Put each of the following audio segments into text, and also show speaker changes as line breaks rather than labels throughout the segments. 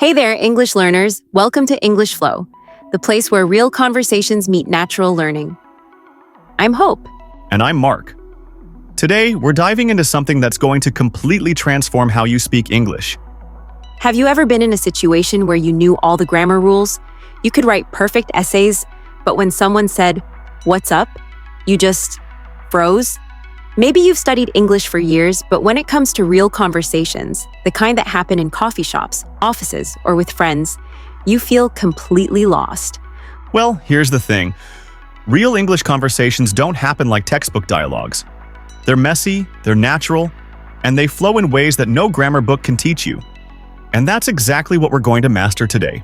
Hey there, English learners. Welcome to English Flow, the place where real conversations meet natural learning. I'm Hope.
And I'm Mark. Today, we're diving into something that's going to completely transform how you speak English.
Have you ever been in a situation where you knew all the grammar rules? You could write perfect essays, but when someone said, "What's up?" you just froze? Maybe you've studied English for years, but when it comes to real conversations, the kind that happen in coffee shops, offices, or with friends, you feel completely lost.
Well, here's the thing. Real English conversations don't happen like textbook dialogues. They're messy, they're natural, and they flow in ways that no grammar book can teach you. And that's exactly what we're going to master today.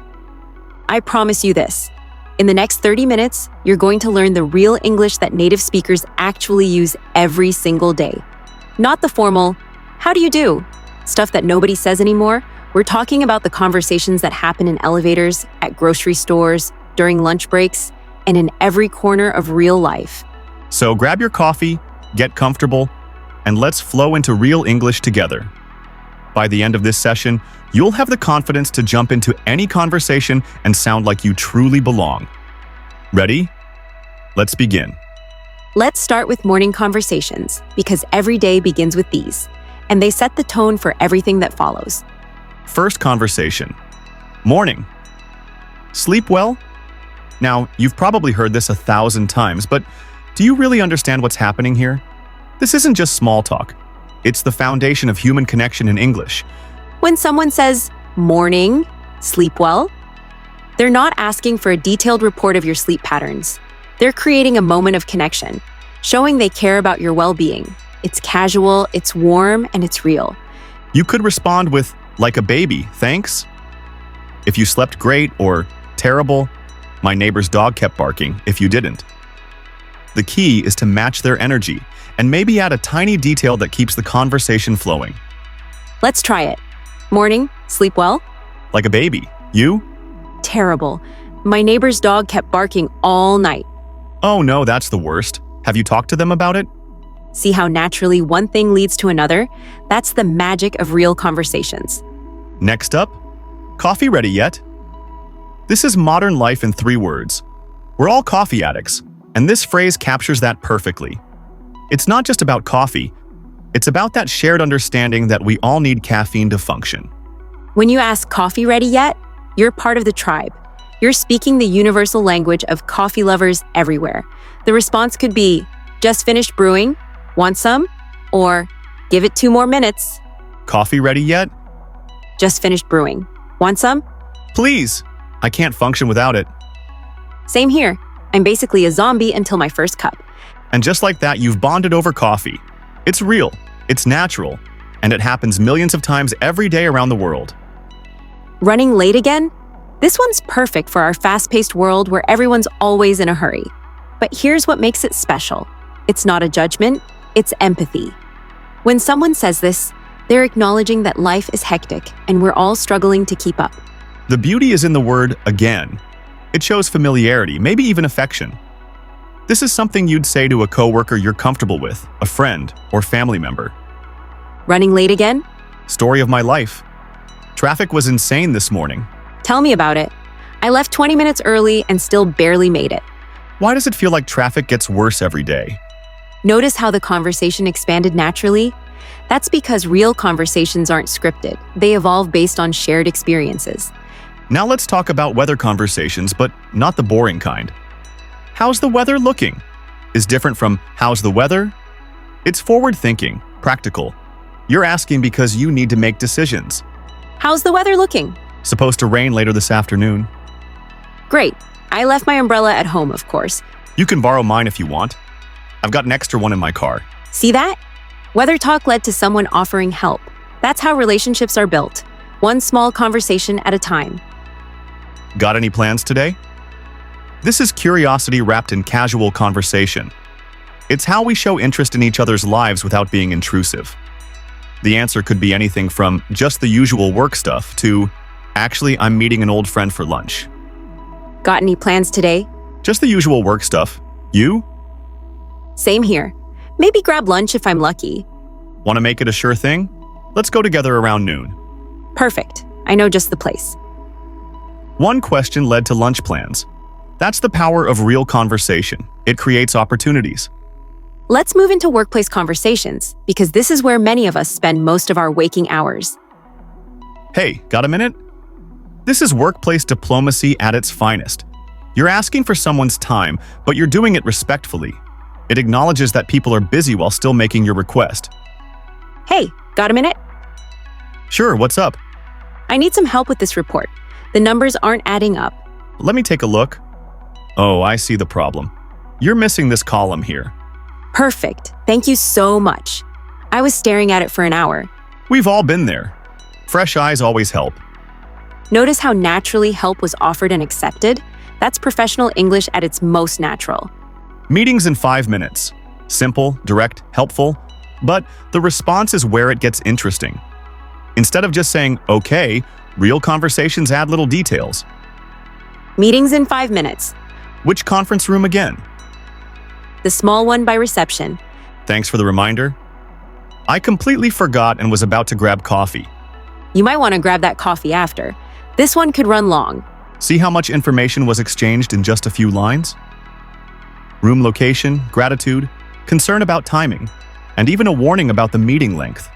I promise you this. In the next 30 minutes, you're going to learn the real English that native speakers actually use every single day. Not the formal, "How do you do?" stuff that nobody says anymore. We're talking about the conversations that happen in elevators, at grocery stores, during lunch breaks, and in every corner of real life.
So grab your coffee, get comfortable, and let's flow into real English together. By the end of this session, you'll have the confidence to jump into any conversation and sound like you truly belong. Ready? Let's begin.
Let's start with morning conversations, because every day begins with these, and they set the tone for everything that follows.
First conversation. Morning. Sleep well? Now, you've probably heard this 1,000 times, but do you really understand what's happening here? This isn't just small talk. It's the foundation of human connection in English.
When someone says, "Morning, sleep well," they're not asking for a detailed report of your sleep patterns. They're creating a moment of connection, showing they care about your well-being. It's casual, it's warm, and it's real.
You could respond with, "Like a baby, thanks." If you slept great, or "Terrible, my neighbor's dog kept barking," if you didn't. The key is to match their energy, and maybe add a tiny detail that keeps the conversation flowing.
Let's try it. Morning, sleep well?
Like a baby. You?
Terrible. My neighbor's dog kept barking all night.
Oh no, that's the worst. Have you talked to them about it?
See how naturally one thing leads to another? That's the magic of real conversations.
Next up, coffee ready yet? This is modern life in 3 words. We're all coffee addicts, and this phrase captures that perfectly. It's not just about coffee. It's about that shared understanding that we all need caffeine to function.
When you ask "Coffee ready yet?" you're part of the tribe. You're speaking the universal language of coffee lovers everywhere. The response could be, "Just finished brewing, want some?" Or, "Give it 2 more minutes."
Coffee ready yet?
"Just finished brewing, want some?"
Please. I can't function without it.
Same here. I'm basically a zombie until my first cup.
And just like that, you've bonded over coffee. It's real, it's natural, and it happens millions of times every day around the world.
Running late again? This one's perfect for our fast-paced world where everyone's always in a hurry. But here's what makes it special. It's not a judgment, it's empathy. When someone says this, they're acknowledging that life is hectic and we're all struggling to keep up.
The beauty is in the word "again." It shows familiarity, maybe even affection. This is something you'd say to a coworker you're comfortable with, a friend, or family member.
Running late again?
Story of my life. Traffic was insane this morning.
Tell me about it. I left 20 minutes early and still barely made it.
Why does it feel like traffic gets worse every day?
Notice how the conversation expanded naturally? That's because real conversations aren't scripted. They evolve based on shared experiences.
Now let's talk about weather conversations, but not the boring kind. How's the weather looking? Is different from how's the weather? It's forward-thinking, practical. You're asking because you need to make decisions.
How's the weather looking?
Supposed to rain later this afternoon.
Great. I left my umbrella at home, of course.
You can borrow mine if you want. I've got an extra one in my car.
See that? Weather talk led to someone offering help. That's how relationships are built. One small conversation at a time.
Got any plans today? This is curiosity wrapped in casual conversation. It's how we show interest in each other's lives without being intrusive. The answer could be anything from just the usual work stuff to, "Actually, I'm meeting an old friend for lunch."
Got any plans today?
Just the usual work stuff. You?
Same here. Maybe grab lunch if I'm lucky.
Want to make it a sure thing? Let's go together around noon.
Perfect. I know just the place.
One question led to lunch plans. That's the power of real conversation. It creates opportunities.
Let's move into workplace conversations, because this is where many of us spend most of our waking hours.
Hey, got a minute? This is workplace diplomacy at its finest. You're asking for someone's time, but you're doing it respectfully. It acknowledges that people are busy while still making your request.
Hey, got a minute?
Sure, what's up?
I need some help with this report. The numbers aren't adding up.
Let me take a look. Oh, I see the problem. You're missing this column here.
Perfect. Thank you so much. I was staring at it for an hour.
We've all been there. Fresh eyes always help.
Notice how naturally help was offered and accepted? That's professional English at its most natural.
Meetings in 5 minutes. Simple, direct, helpful. But the response is where it gets interesting. Instead of just saying, okay, real conversations add little details.
Meetings in 5 minutes.
Which conference room again?
The small one by reception.
Thanks for the reminder. I completely forgot and was about to grab coffee.
You might want to grab that coffee after. This one could run long.
See how much information was exchanged in just a few lines? Room location, gratitude, concern about timing, and even a warning about the meeting length.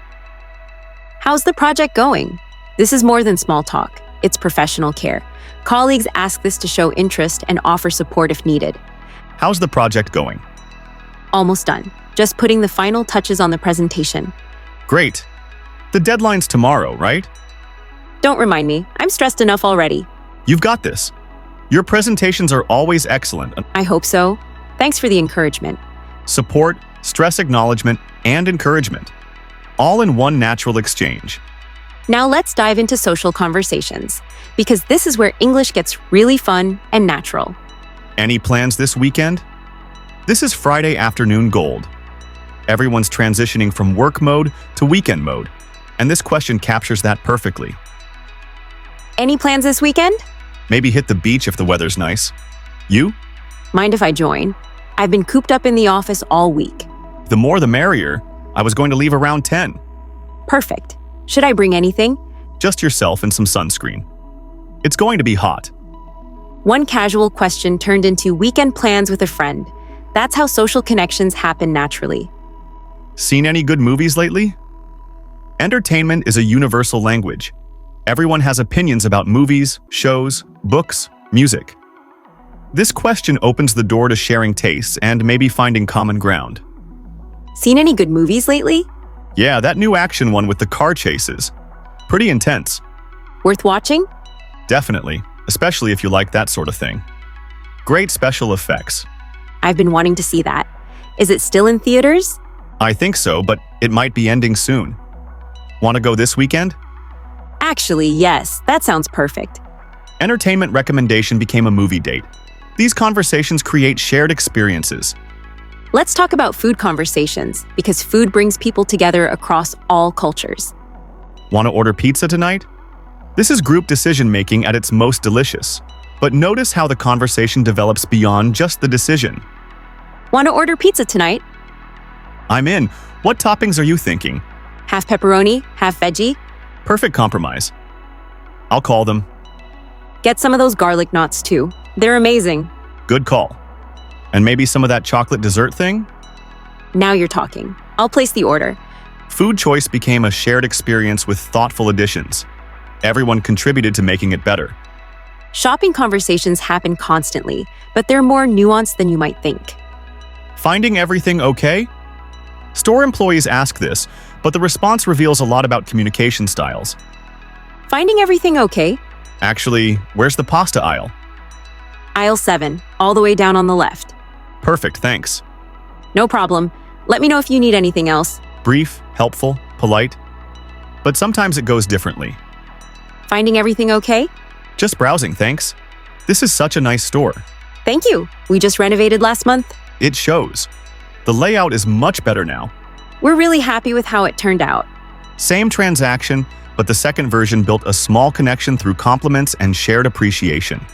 How's the project going? This is more than small talk. It's professional care. Colleagues ask this to show interest and offer support if needed.
How's the project going?
Almost done. Just putting the final touches on the presentation.
Great. The deadline's tomorrow, right?
Don't remind me. I'm stressed enough already.
You've got this. Your presentations are always excellent.
I hope so. Thanks for the encouragement.
Support, stress acknowledgement, and encouragement. All in one natural exchange.
Now let's dive into social conversations, because this is where English gets really fun and natural.
Any plans this weekend? This is Friday afternoon gold. Everyone's transitioning from work mode to weekend mode, and this question captures that perfectly.
Any plans this weekend?
Maybe hit the beach if the weather's nice. You?
Mind if I join? I've been cooped up in the office all week.
The more the merrier. I was going to leave around 10.
Perfect. Should I bring anything?
Just yourself and some sunscreen. It's going to be hot.
One casual question turned into weekend plans with a friend. That's how social connections happen naturally.
Seen any good movies lately? Entertainment is a universal language. Everyone has opinions about movies, shows, books, music. This question opens the door to sharing tastes and maybe finding common ground.
Seen any good movies lately?
Yeah, that new action one with the car chases. Pretty intense.
Worth watching?
Definitely, especially if you like that sort of thing. Great special effects.
I've been wanting to see that. Is it still in theaters?
I think so, but it might be ending soon. Want to go this weekend?
Actually, yes, that sounds perfect.
Entertainment recommendation became a movie date. These conversations create shared experiences.
Let's talk about food conversations, because food brings people together across all cultures.
Want to order pizza tonight? This is group decision-making at its most delicious. But notice how the conversation develops beyond just the decision.
Want to order pizza tonight?
I'm in. What toppings are you thinking?
Half pepperoni, half veggie?
Perfect compromise. I'll call them.
Get some of those garlic knots too. They're amazing.
Good call. And maybe some of that chocolate dessert thing?
Now you're talking. I'll place the order.
Food choice became a shared experience with thoughtful additions. Everyone contributed to making it better.
Shopping conversations happen constantly, but they're more nuanced than you might think.
Finding everything okay? Store employees ask this, but the response reveals a lot about communication styles.
Finding everything okay?
Actually, where's the pasta aisle?
Aisle 7, all the way down on the left.
Perfect, thanks.
No problem. Let me know if you need anything else.
Brief, helpful, polite. But sometimes it goes differently.
Finding everything okay?
Just browsing, thanks. This is such a nice store.
Thank you. We just renovated last month.
It shows. The layout is much better now.
We're really happy with how it turned out.
Same transaction, but the second version built a small connection through compliments and shared appreciation.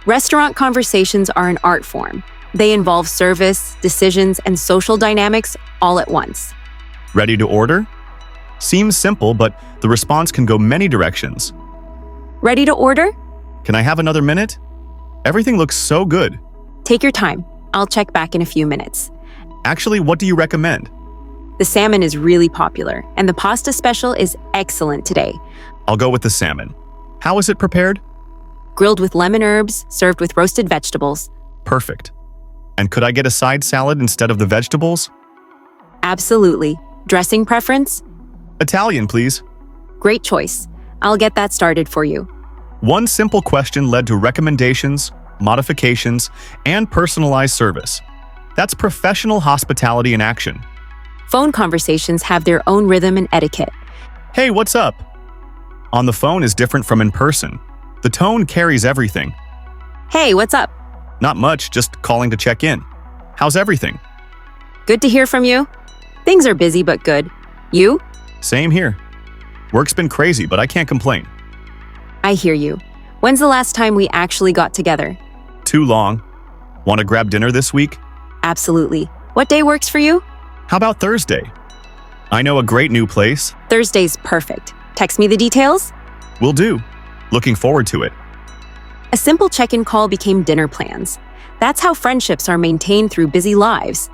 Restaurant conversations are an art form. They involve service, decisions, and social dynamics all at once.
Ready to order? Seems simple, but the response can go many directions.
Ready to order?
Can I have another minute? Everything looks so good.
Take your time. I'll check back in a few minutes.
Actually, what do you recommend?
The salmon is really popular, and the pasta special is excellent today.
I'll go with the salmon. How is it prepared?
Grilled with lemon herbs, served with roasted vegetables.
Perfect. And could I get a side salad instead of the vegetables?
Absolutely. Dressing preference?
Italian, please.
Great choice. I'll get that started for you.
One simple question led to recommendations, modifications, and personalized service. That's professional hospitality in action.
Phone conversations have their own rhythm and etiquette.
Hey, what's up? On the phone is different from in person. The tone carries everything.
Hey, what's up?
Not much, just calling to check in. How's everything?
Good to hear from you. Things are busy but good. You?
Same here. Work's been crazy, but I can't complain.
I hear you. When's the last time we actually got together?
Too long. Want to grab dinner this week?
Absolutely. What day works for you?
How about Thursday? I know a great new place.
Thursday's perfect. Text me the details.
Will do. Looking forward to it.
A simple check-in call became dinner plans. That's how friendships are maintained through busy lives.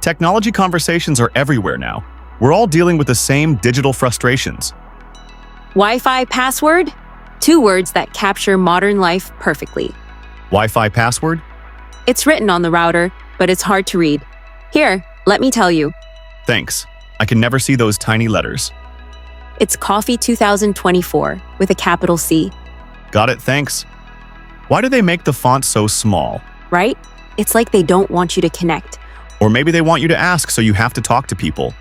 Technology conversations are everywhere now. We're all dealing with the same digital frustrations.
Wi-Fi password? 2 words that capture modern life perfectly.
Wi-Fi password?
It's written on the router, but it's hard to read. Here, let me tell you.
Thanks. I can never see those tiny letters.
It's Coffee 2024 with a capital C.
Got it, thanks. Why do they make the font so small?
Right? It's like they don't want you to connect.
Or maybe they want you to ask so you have to talk to people.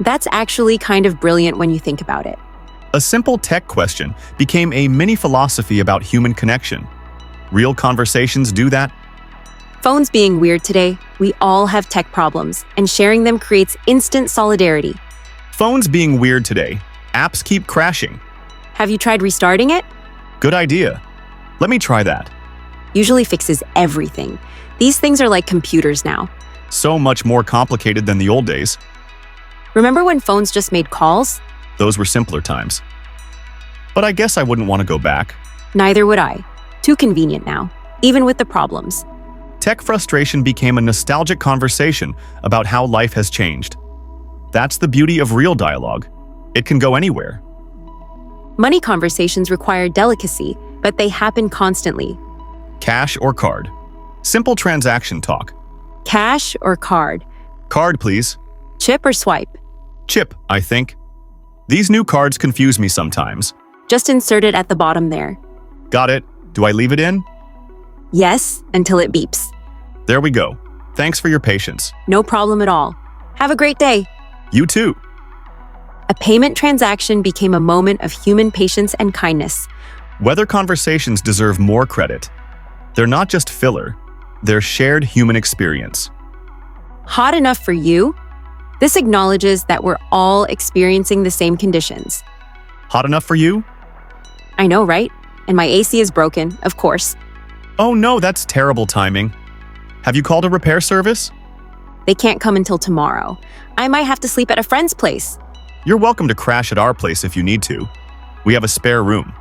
That's actually kind of brilliant when you think about it.
A simple tech question became a mini philosophy about human connection. Real conversations do that.
Phones being weird today, we all have tech problems, and sharing them creates instant solidarity.
Phones being weird today. Apps keep crashing.
Have you tried restarting it?
Good idea. Let me try that.
Usually fixes everything. These things are like computers now.
So much more complicated than the old days.
Remember when phones just made calls?
Those were simpler times. But I guess I wouldn't want to go back.
Neither would I. Too convenient now, even with the problems.
Tech frustration became a nostalgic conversation about how life has changed. That's the beauty of real dialogue. It can go anywhere.
Money conversations require delicacy, but they happen constantly.
Cash or card? Simple transaction talk.
Cash or card?
Card, please.
Chip or swipe?
Chip, I think. These new cards confuse me sometimes.
Just insert it at the bottom there.
Got it. Do I leave it in?
Yes, until it beeps.
There we go. Thanks for your patience.
No problem at all. Have a great day.
You too.
A payment transaction became a moment of human patience and kindness.
Whether conversations deserve more credit. They're not just filler. They're shared human experience.
Hot enough for you? This acknowledges that we're all experiencing the same conditions.
Hot enough for you?
I know, right? And my AC is broken, of course.
Oh no, that's terrible timing. Have you called a repair service?
They can't come until tomorrow. I might have to sleep at a friend's place.
You're welcome to crash at our place if you need to. We have a spare room.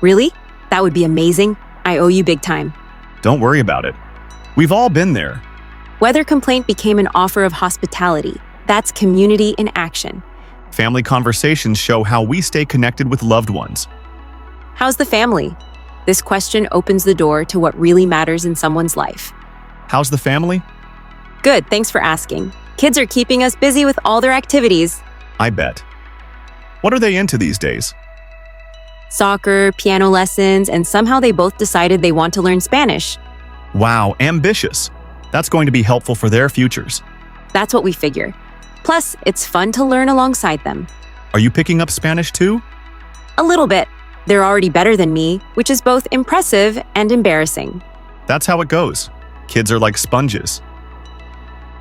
Really? That would be amazing. I owe you big time.
Don't worry about it. We've all been there.
Weather complaint became an offer of hospitality. That's community in action.
Family conversations show how we stay connected with loved ones.
How's the family? This question opens the door to what really matters in someone's life.
How's the family?
Good, thanks for asking. Kids are keeping us busy with all their activities.
I bet. What are they into these days?
Soccer, piano lessons, and somehow they both decided they want to learn Spanish.
Wow, ambitious. That's going to be helpful for their futures.
That's what we figure. Plus, it's fun to learn alongside them.
Are you picking up Spanish too?
A little bit. They're already better than me, which is both impressive and embarrassing.
That's how it goes. Kids are like sponges.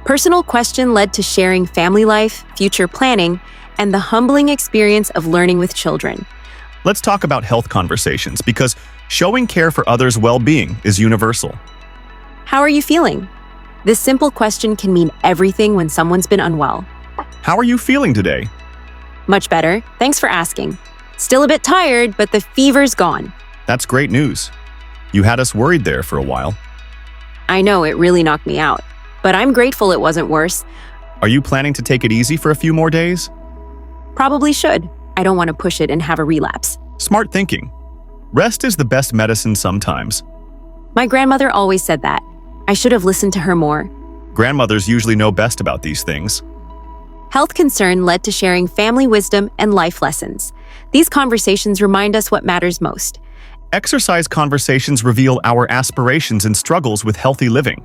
Personal question led to sharing family life, future planning, and the humbling experience of learning with children.
Let's talk about health conversations because showing care for others' well-being is universal.
How are you feeling? This simple question can mean everything when someone's been unwell.
How are you feeling today?
Much better. Thanks for asking. Still a bit tired, but the fever's gone.
That's great news. You had us worried there for a while.
I know it really knocked me out, but I'm grateful it wasn't worse.
Are you planning to take it easy for a few more days?
Probably should. I don't want to push it and have a relapse.
Smart thinking. Rest is the best medicine sometimes.
My grandmother always said that. I should have listened to her more.
Grandmothers usually know best about these things.
Health concern led to sharing family wisdom and life lessons. These conversations remind us what matters most.
Exercise conversations reveal our aspirations and struggles with healthy living.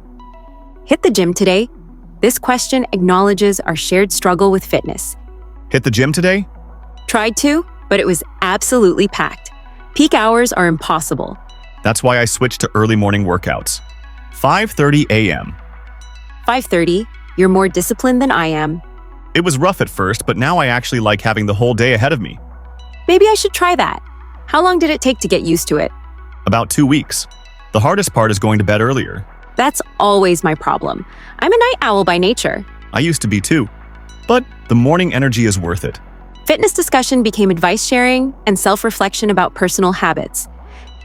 Hit the gym today? This question acknowledges our shared struggle with fitness.
Hit the gym today?
Tried to, but it was absolutely packed. Peak hours are impossible.
That's why I switched to early morning workouts. 5:30 a.m.
5:30, you're more disciplined than I am.
It was rough at first, but now I actually like having the whole day ahead of me.
Maybe I should try that. How long did it take to get used to it?
About 2 weeks. The hardest part is going to bed earlier.
That's always my problem. I'm a night owl by nature.
I used to be too. But the morning energy is worth it.
Fitness discussion became advice sharing and self-reflection about personal habits.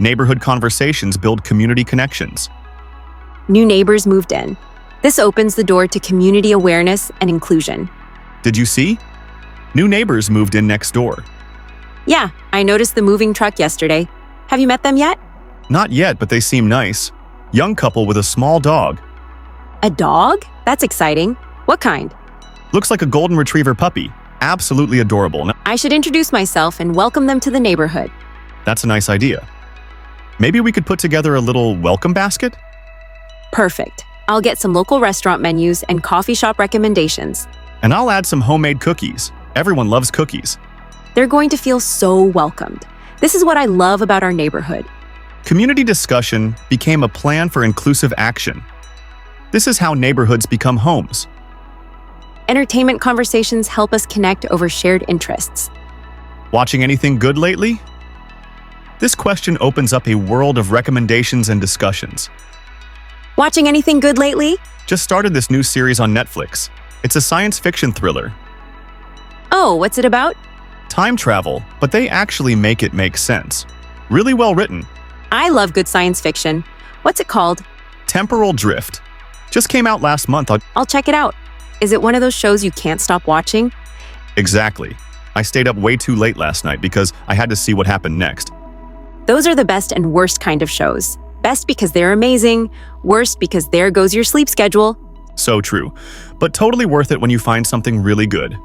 Neighborhood conversations build community connections.
New neighbors moved in. This opens the door to community awareness and inclusion.
Did you see? New neighbors moved in next door.
Yeah, I noticed the moving truck yesterday. Have you met them yet?
Not yet, but they seem nice. Young couple with a small dog.
A dog? That's exciting. What kind?
Looks like a golden retriever puppy. Absolutely adorable.
I should introduce myself and welcome them to the neighborhood.
That's a nice idea. Maybe we could put together a little welcome basket?
Perfect. I'll get some local restaurant menus and coffee shop recommendations.
And I'll add some homemade cookies. Everyone loves cookies.
They're going to feel so welcomed. This is what I love about our neighborhood.
Community discussion became a plan for inclusive action. This is how neighborhoods become homes.
Entertainment conversations help us connect over shared interests.
Watching anything good lately? This question opens up a world of recommendations and discussions.
Watching anything good lately?
Just started this new series on Netflix. It's a science fiction thriller.
Oh, what's it about?
Time travel, but they actually make it make sense. Really well written.
I love good science fiction. What's it called?
Temporal Drift. Just came out last month.
I'll check it out. Is it one of those shows you can't stop watching?
Exactly. I stayed up way too late last night because I had to see what happened next.
Those are the best and worst kind of shows. Best because they're amazing, worst because there goes your sleep schedule.
So true, but totally worth it when you find something really good.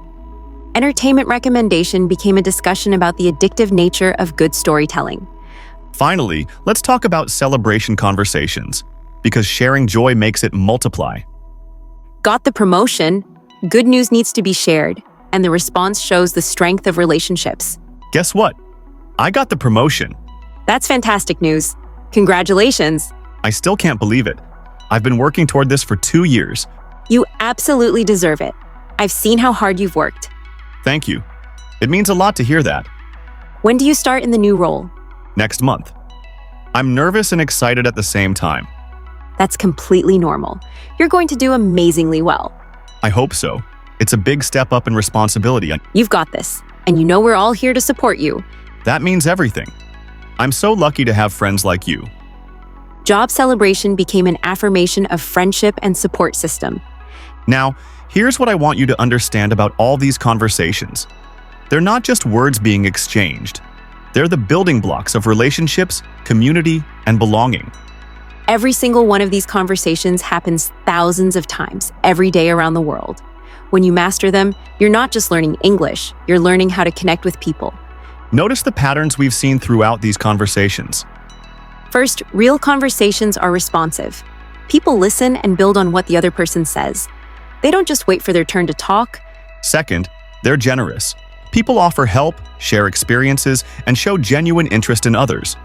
Entertainment recommendation became a discussion about the addictive nature of good storytelling.
Finally, let's talk about celebration conversations, because sharing joy makes it multiply.
Got the promotion? Good news needs to be shared, and the response shows the strength of relationships.
Guess what? I got the promotion.
That's fantastic news. Congratulations.
I still can't believe it. I've been working toward this for 2 years.
You absolutely deserve it. I've seen how hard you've worked.
Thank you. It means a lot to hear that.
When do you start in the new role?
Next month. I'm nervous and excited at the same time.
That's completely normal. You're going to do amazingly well.
I hope so. It's a big step up in responsibility.
You've got this, and you know we're all here to support you.
That means everything. I'm so lucky to have friends like you.
Job celebration became an affirmation of friendship and support system.
Now, here's what I want you to understand about all these conversations. They're not just words being exchanged. They're the building blocks of relationships, community, and belonging.
Every single one of these conversations happens thousands of times every day around the world. When you master them, you're not just learning English, you're learning how to connect with people.
Notice the patterns we've seen throughout these conversations.
First, real conversations are responsive. People listen and build on what the other person says. They don't just wait for their turn to talk.
Second, they're generous. People offer help, share experiences, and show genuine interest in others.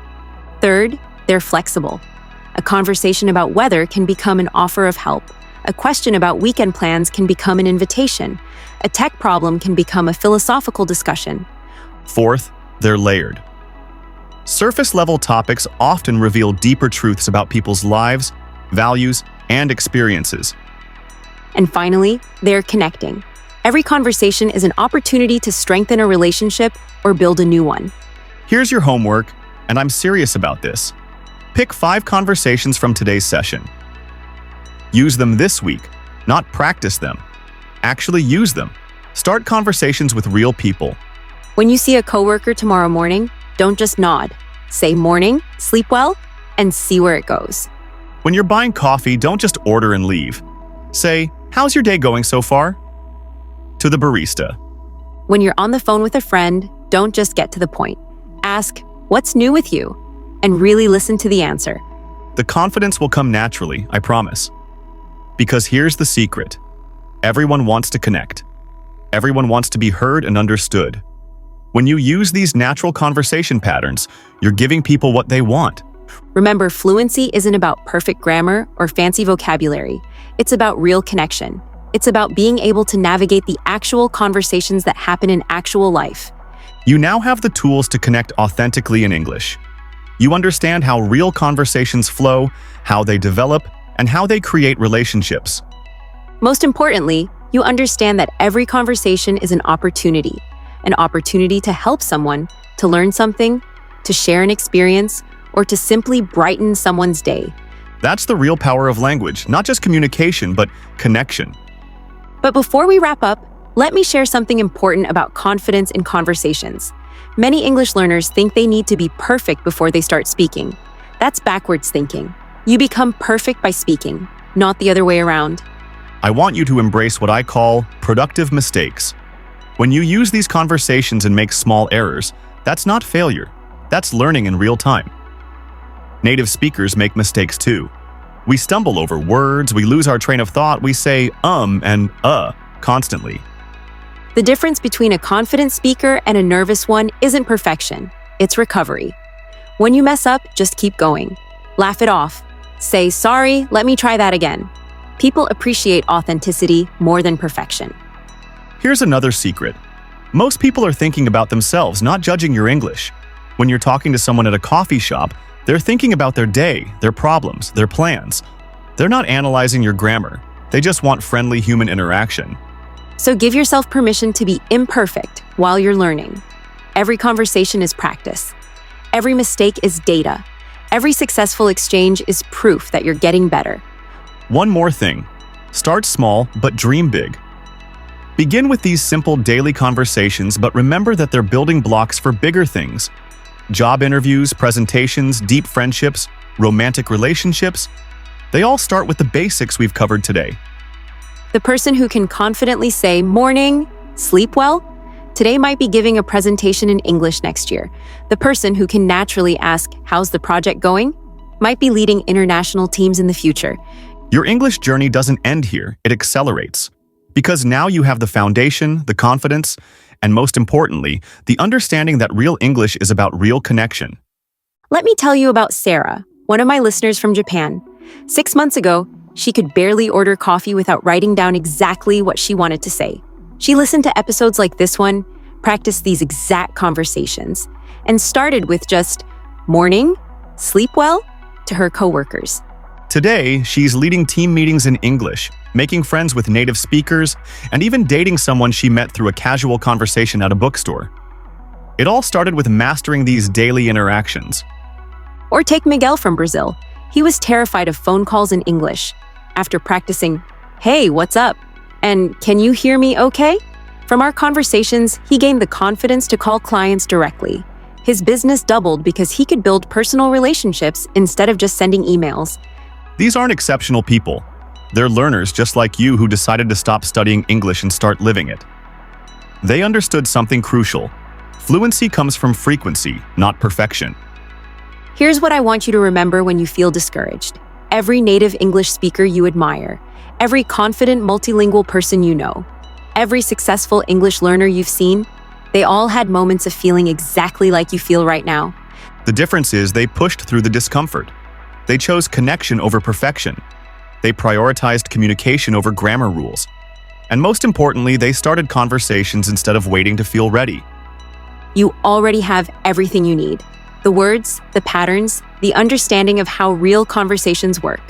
Third, they're flexible. A conversation about weather can become an offer of help. A question about weekend plans can become an invitation. A tech problem can become a philosophical discussion.
Fourth, they're layered. Surface-level topics often reveal deeper truths about people's lives, values, and experiences.
And finally, they're connecting. Every conversation is an opportunity to strengthen a relationship or build a new one.
Here's your homework. And I'm serious about this. Pick 5 conversations from today's session. Use them this week, not practice them. Actually use them. Start conversations with real people.
When you see a coworker tomorrow morning, don't just nod. Say morning, sleep well, and see where it goes.
When you're buying coffee, don't just order and leave. Say, "How's your day going so far?" to the barista.
When you're on the phone with a friend, don't just get to the point. Ask, "What's new with you?" and really listen to the answer.
The confidence will come naturally, I promise. Because here's the secret. Everyone wants to connect. Everyone wants to be heard and understood. When you use these natural conversation patterns, you're giving people what they want.
Remember, fluency isn't about perfect grammar or fancy vocabulary. It's about real connection. It's about being able to navigate the actual conversations that happen in actual life.
You now have the tools to connect authentically in English. You understand how real conversations flow, how they develop, and how they create relationships.
Most importantly, you understand that every conversation is an opportunity to help someone, to learn something, to share an experience, or to simply brighten someone's day.
That's the real power of language, not just communication, but connection.
But before we wrap up, let me share something important about confidence in conversations. Many English learners think they need to be perfect before they start speaking. That's backwards thinking. You become perfect by speaking, not the other way around.
I want you to embrace what I call productive mistakes. When you use these conversations and make small errors, that's not failure. That's learning in real time. Native speakers make mistakes too. We stumble over words, we lose our train of thought, we say and constantly.
The difference between a confident speaker and a nervous one isn't perfection, it's recovery. When you mess up, just keep going. Laugh it off. Say, "Sorry, let me try that again." People appreciate authenticity more than perfection.
Here's another secret. Most people are thinking about themselves, not judging your English. When you're talking to someone at a coffee shop, they're thinking about their day, their problems, their plans. They're not analyzing your grammar. They just want friendly human interaction.
So give yourself permission to be imperfect while you're learning. Every conversation is practice. Every mistake is data. Every successful exchange is proof that you're getting better.
One more thing. Start small, but dream big. Begin with these simple daily conversations, but remember that they're building blocks for bigger things. Job interviews, presentations, deep friendships, romantic relationships, they all start with the basics we've covered today.
The person who can confidently say, "Morning, sleep well," today might be giving a presentation in English next year. The person who can naturally ask, "How's the project going?" might be leading international teams in the future.
Your English journey doesn't end here, it accelerates. Because now you have the foundation, the confidence, and most importantly, the understanding that real English is about real connection.
Let me tell you about Sarah, one of my listeners from Japan. 6 months ago, she could barely order coffee without writing down exactly what she wanted to say. She listened to episodes like this one, practiced these exact conversations, and started with just "morning, sleep well" to her coworkers.
Today, she's leading team meetings in English, making friends with native speakers, and even dating someone she met through a casual conversation at a bookstore. It all started with mastering these daily interactions.
Or take Miguel from Brazil. He was terrified of phone calls in English. After practicing, "Hey, what's up?" and "Can you hear me okay?" From our conversations, he gained the confidence to call clients directly. His business doubled because he could build personal relationships instead of just sending emails.
These aren't exceptional people. They're learners just like you who decided to stop studying English and start living it. They understood something crucial. Fluency comes from frequency, not perfection.
Here's what I want you to remember when you feel discouraged. Every native English speaker you admire, every confident multilingual person you know, every successful English learner you've seen, they all had moments of feeling exactly like you feel right now.
The difference is they pushed through the discomfort. They chose connection over perfection. They prioritized communication over grammar rules. And most importantly, they started conversations instead of waiting to feel ready.
You already have everything you need. The words, the patterns, the understanding of how real conversations work.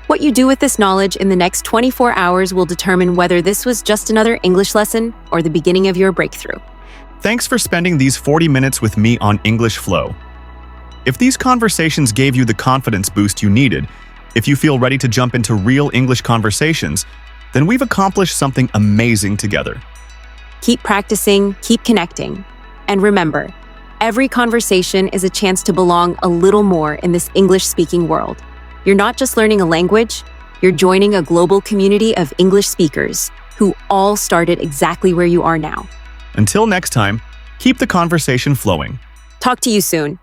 What you do with this knowledge in the next 24 hours will determine whether this was just another English lesson or the beginning of your breakthrough.
Thanks for spending these 40 minutes with me on English Flow. If these conversations gave you the confidence boost you needed, if you feel ready to jump into real English conversations, then we've accomplished something amazing together.
Keep practicing, keep connecting. And remember, every conversation is a chance to belong a little more in this English-speaking world. You're not just learning a language, you're joining a global community of English speakers who all started exactly where you are now.
Until next time, keep the conversation flowing.
Talk to you soon.